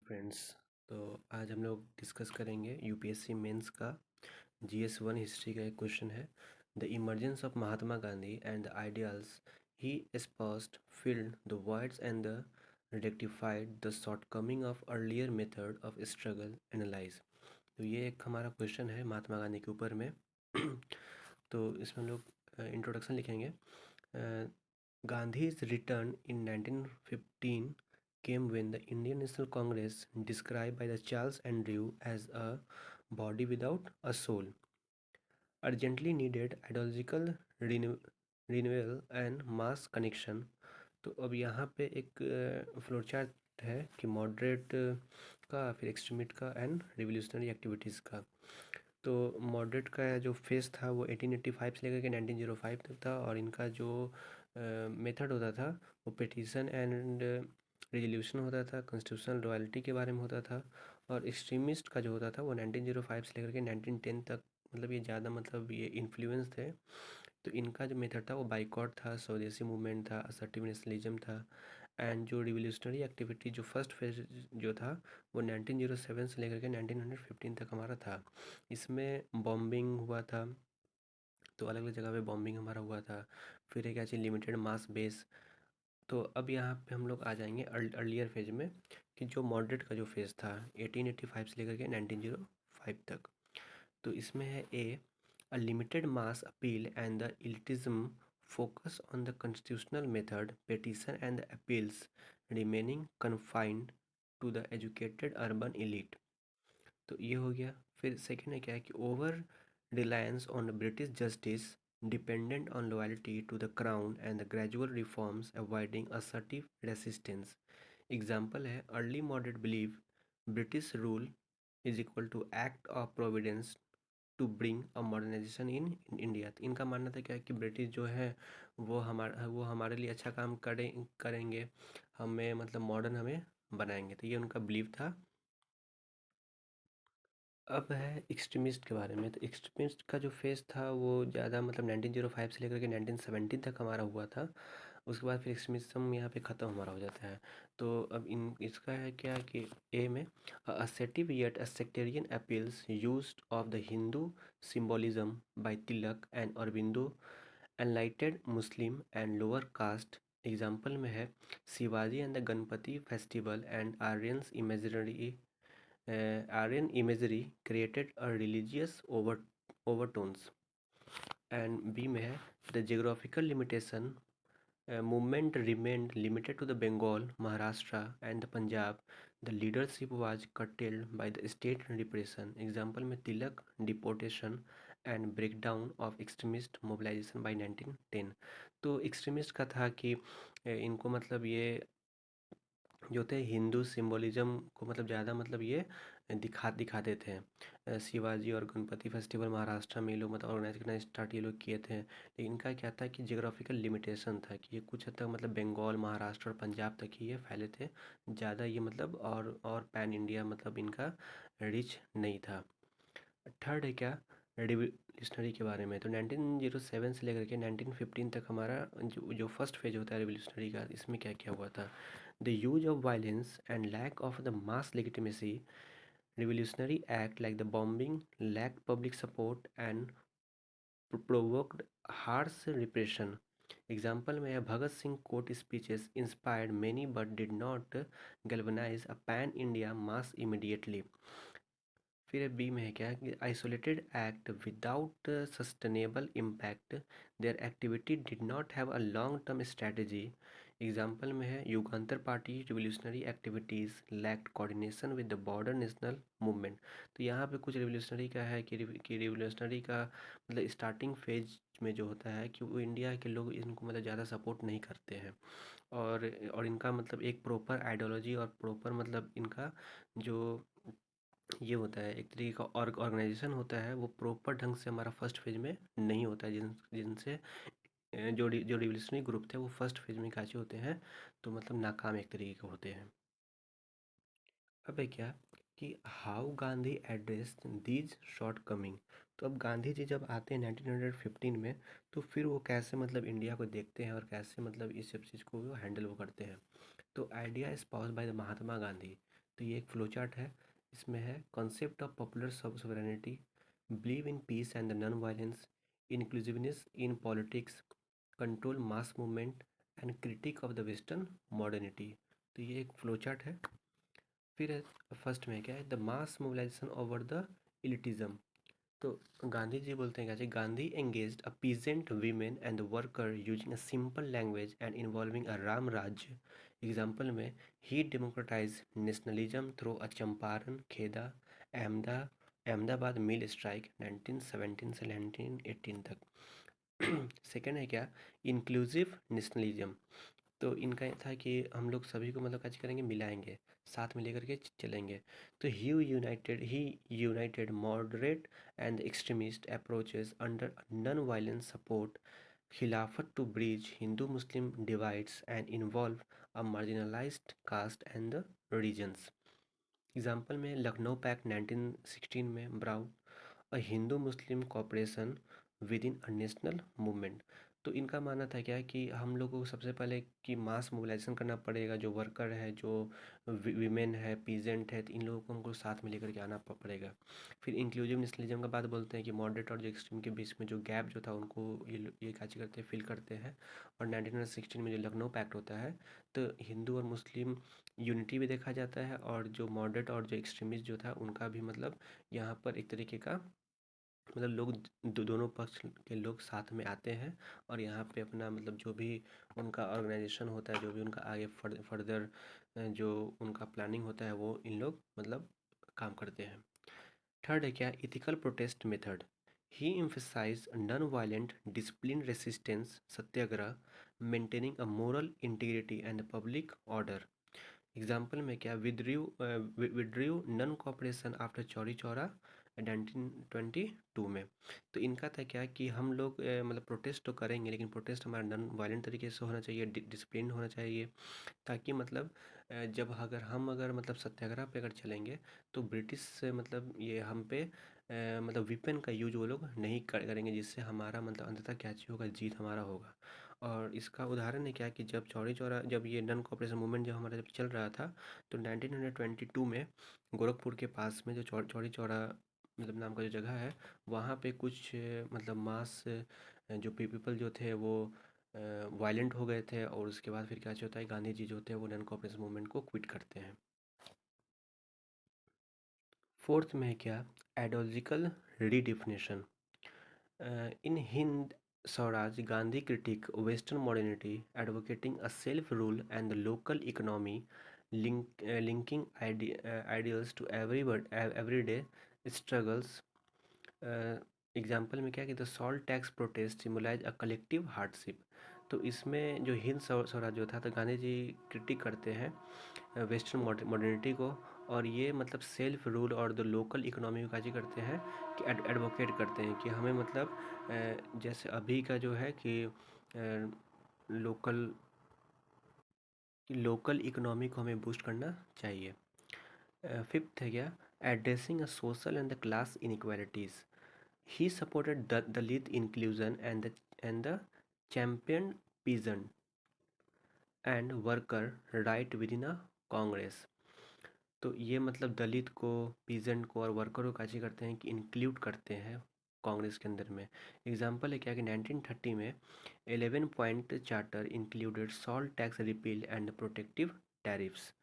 Friends. तो आज हम लोग डिस्कस करेंगे यूपीएससी मेंस का GS1 हिस्ट्री का एक क्वेश्चन है। The emergence of Mahatma Gandhi and the ideals he espoused filled the voids and the rectified the shortcoming of earlier method of struggle analyze। तो ये एक हमारा क्वेश्चन है महात्मा गांधी के ऊपर में। तो इसमें हम लोग इंट्रोडक्शन लिखेंगे। Gandhi's return in 1915 came when the Indian National Congress, described by the Charles Andrew as a body without a soul, urgently needed ideological renewal and mass connection। तो अब यहाँ पे एक फ्लो चार्ट है कि मॉडरेट का, फिर एक्सट्रीमिस्ट का एंड रिवोल्यूशनरी एक्टिविटीज़ का। तो मॉडरेट का जो फेज़ था वो 1885 से लेकर के 1905 तक था, और इनका जो मेथड होता था वो पिटीशन एंड रेजोल्यूशन होता था, कॉन्स्टिट्यूशनल रॉयल्टी के बारे में होता था। और एक्सट्रीमिस्ट का जो होता था वो 1905 से लेकर के 1910 तक, मतलब ये ज़्यादा मतलब ये इन्फ्लुएंस थे। तो इनका जो मेथड था वो बाइकॉट था, स्वदेशी मूवमेंट था, असर्टिव नेशनलिज्म था। एंड जो रिवोल्यूशनरी एक्टिविटी जो फर्स्ट फेज जो था वो 1907 से लेकर के 1915 तक हमारा था। इसमें बॉम्बिंग हुआ था, तो अलग अलग जगह पे बॉम्बिंग हमारा हुआ था। फिर एक ऐसी लिमिटेड मास बेस। तो अब यहाँ पे हम लोग आ जाएंगे अर्लियर फेज में, कि जो मॉडरेट का जो फेज था 1885 से लेकर के 1905 तक। तो इसमें है a, a limited mass appeal and the elitism focus on the constitutional method petition and the appeals remaining confined to the educated urban elite. तो ये हो गया। फिर सेकेंड है क्या है कि over reliance on British justice dependent on loyalty to the crown and the gradual reforms avoiding assertive resistance. Example है early moderate believe British rule is equal to act of providence to bring a modernisation in India. तो इनका मानना था क्या कि British जो है वो हमारे लिए अच्छा काम करेंगे, हमें मतलब मॉडर्न हमें बनाएंगे। तो ये उनका बिलीव था। अब है एक्सट्रीमिस्ट के बारे में। तो एक्सट्रीमिस्ट का जो फेज़ था वो ज़्यादा मतलब 1905 से लेकर के 1917 तक हमारा हुआ था। उसके बाद फिर एक्सट्रीमिज्म यहाँ पे ख़त्म हमारा हो जाता है। तो अब इन इसका है क्या कि ए में assertive yet a sectarian appeals used of the Hindu symbolism by Tilak and Aurobindo एनलाइटेड Muslim and lower caste. Example में है Shivaji and the Ganpati festival and Aryan imagery created a religious overtones। And B में है the geographical limitation movement remained limited to the Bengal, Maharashtra and the Punjab. The leadership was curtailed by the state repression। Example में तिलक deportation and breakdown of extremist mobilization by 1910। तो extremist का था कि इनको मतलब ये जो थे हिंदू सिंबोलिज्म को मतलब ज़्यादा मतलब ये दिखाते थे। शिवाजी और गणपति फेस्टिवल महाराष्ट्र में ये लोग मतलब ऑर्गेनाइज करना स्टार्ट ये लोग किए थे, लेकिन इनका क्या था कि जियोग्राफिकल लिमिटेशन था कि ये कुछ हद तक मतलब बंगाल, महाराष्ट्र और पंजाब तक ही ये फैले थे। ज़्यादा ये मतलब और पैन इंडिया मतलब इनका रिच नहीं था। थर्ड है क्या रिवोल्यूशनरी के बारे में। तो 1907 से लेकर के 1915 तक हमारा जो फर्स्ट फेज होता है रिवोल्यूशनरी का, इसमें क्या क्या हुआ था। The use of violence and lack of the mass legitimacy revolutionary act like the bombing lacked public support and provoked harsh repression। Example में है Bhagat Singh court speeches inspired many but did not galvanize a pan-India mass immediately। फिर B में है क्या कि isolated act without sustainable impact, their activity did not have a long term strategy. Example में है Yugantar party revolutionary activities lacked coordination with the border national movement. तो यहाँ पे कुछ रिवोल्यूशनरी का है कि रिवोल्यूशनरी का मतलब स्टार्टिंग फेज में जो होता है कि वो इंडिया के लोग इनको मतलब ज़्यादा सपोर्ट नहीं करते हैं, और इनका मतलब एक प्रॉपर आइडियोलॉजी और प्रॉपर मतलब इनका जो ये होता है एक तरीके का ऑर्गेनाइजेशन होता है, वो प्रॉपर ढंग से हमारा फर्स्ट फेज में नहीं होता है, जिनसे जो रिवोल्यूशनरी ग्रुप थे वो फर्स्ट फेज में काचे होते हैं, तो मतलब नाकाम एक तरीके के होते हैं। अब है क्या कि how Gandhi address these short coming. तो अब गांधी जी जब आते हैं 1915 में, तो फिर वो कैसे मतलब इंडिया को देखते हैं और कैसे मतलब इस सब चीज़ को वो हैंडल वो करते हैं। तो idea स्पाउस्ड by the Mahatma Gandhi तो ये एक फ्लो चार्ट है। इसमें है concept of popular sovereignty, believe in peace and the non violence, inclusiveness in politics, control mass movement and critic of the western modernity. तो ये एक फ्लो चार्ट है। फिर फर्स्ट में क्या है, the mass mobilisation over the elitism. तो गांधी जी बोलते हैं क्या, Gandhi engaged a peasant women and worker using a simple language and involving a Ram Rajya. Example में ही democratise nationalism through a Champaran, Kheda, Ahmedabad mill strike 1917 से 1918 तक। सेकेंड है क्या, इंक्लूसिव नेशनलिज्म। तो इनका ये था कि हम लोग सभी को मतलब कैसे करेंगे, मिलाएंगे, साथ में लेकर के चलेंगे। तो ही united moderate and extremist approaches under non violence support Khilafat to bridge Hindu Muslim divides and involve a marginalised caste and the regions. Example में लखनऊ पैक्ट 1916 में brought a Hindu Muslim cooperation with in a national movement. तो इनका मानना था क्या कि हम लोगों को सबसे पहले कि मास मोबिलाइजेशन करना पड़ेगा, जो वर्कर है, जो वीमेन है, पीजेंट है, तो इन लोगों को हमको साथ में लेकर के आना पड़ेगा। फिर इंक्लूसिव नेशनलिज्म का बात बोलते हैं कि मॉडरेट और जो एक्सट्रीम के बीच में जो गैप जो था उनको ये काची करते हैं, फिल करते हैं। और 1916 में जो लखनऊ पैक्ट होता है, तो हिंदू और मुस्लिम यूनिटी भी देखा जाता है, और जो मॉडरेट और जो एक्सट्रीमिस्ट जो था उनका भी मतलब यहाँ पर एक तरीके का मतलब लोग दोनों पक्ष के लोग साथ में आते हैं, और यहाँ पे अपना मतलब जो भी उनका ऑर्गेनाइजेशन होता है, जो भी उनका आगे फर्दर जो उनका प्लानिंग होता है, वो इन लोग मतलब काम करते हैं। थर्ड है क्या, ethical protest method. He emphasize non violent discipline resistance satyagraha, maintaining a moral integrity and public order. Example में क्या, withdrew non cooperation after Chauri Chaura 1922 में। तो इनका था क्या कि हम लोग मतलब प्रोटेस्ट तो करेंगे, लेकिन प्रोटेस्ट हमारा नॉन वायलेंट तरीके से होना चाहिए, डिसिप्लिन होना चाहिए, ताकि मतलब जब अगर मतलब सत्याग्रह पे अगर चलेंगे, तो ब्रिटिश से मतलब ये हम पे मतलब वेपन का यूज वो लोग नहीं करेंगे, जिससे हमारा मतलब अंततः क्या चीज़ होगा, जीत हमारा होगा। और इसका उदाहरण है क्या कि जब चौरी चौरा, जब ये नॉन कोऑपरेशन मूवमेंट जब हमारा जब चल रहा था, तो 1922 में गोरखपुर के पास में जो चौरी चौरा मतलब नाम का जो जगह है, वहाँ पे कुछ मतलब मास जो पीपल जो थे वो वायलेंट हो गए थे, और उसके बाद फिर क्या होता है, गांधी जी जो थे वो नॉन कोऑपरेशन मूवमेंट को क्विट करते हैं। फोर्थ में है क्या, ideological redefinition. In Hind Swaraj Gandhi critic western modernity, advocating a self-rule and the local economy, linking ideals to everyday struggles. Example में क्या कि the salt tax protest symbolize a collective hardship. तो इसमें जो हिंद स्वराज जो था, तो गांधी जी क्रिटिक करते हैं वेस्टर्न मॉडर्निटी को, और ये मतलब सेल्फ रूल और द लोकल इकोनॉमी को काजी करते हैं कि एडवोकेट करते हैं कि हमें मतलब जैसे अभी का जो है कि लोकल लोकल इकोनॉमी को हमें बूस्ट करना चाहिए। फिफ्थ है क्या, addressing a social and the class inequalities. He supported the Dalit inclusion and the championed peasant and worker right within a Congress। तो ये मतलब दलित को, पीजेंट को और वर्कर को काजी करते हैं कि इंक्लूड करते हैं कांग्रेस के अंदर में। एग्जाम्पल है क्या कि 1930 में 11 point charter included salt tax repeal and protective tariffs.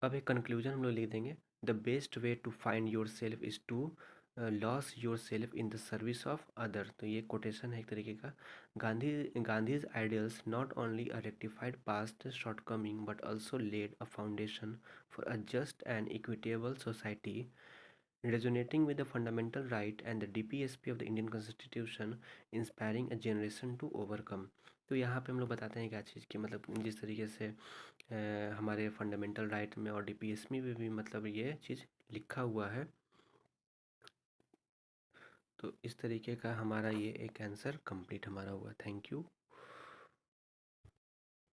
अब एक कंक्लूजन हम लोग लिख देंगे, the best way to find yourself is to lose yourself in the service of other. तो ये कोटेशन है एक तरीके का। Gandhi's ideals not only a rectified past shortcoming but also laid a foundation for a just and equitable society, resonating with the fundamental right and the DPSP of the Indian Constitution, inspiring a generation to overcome। तो यहाँ पे हम लोग बताते हैं क्या चीज़ की मतलब जिस तरीके से हमारे फंडामेंटल राइट में और DPSP में भी मतलब ये चीज़ लिखा हुआ है। तो इस तरीके का हमारा ये एक आंसर कंप्लीट हमारा हुआ। Thank you.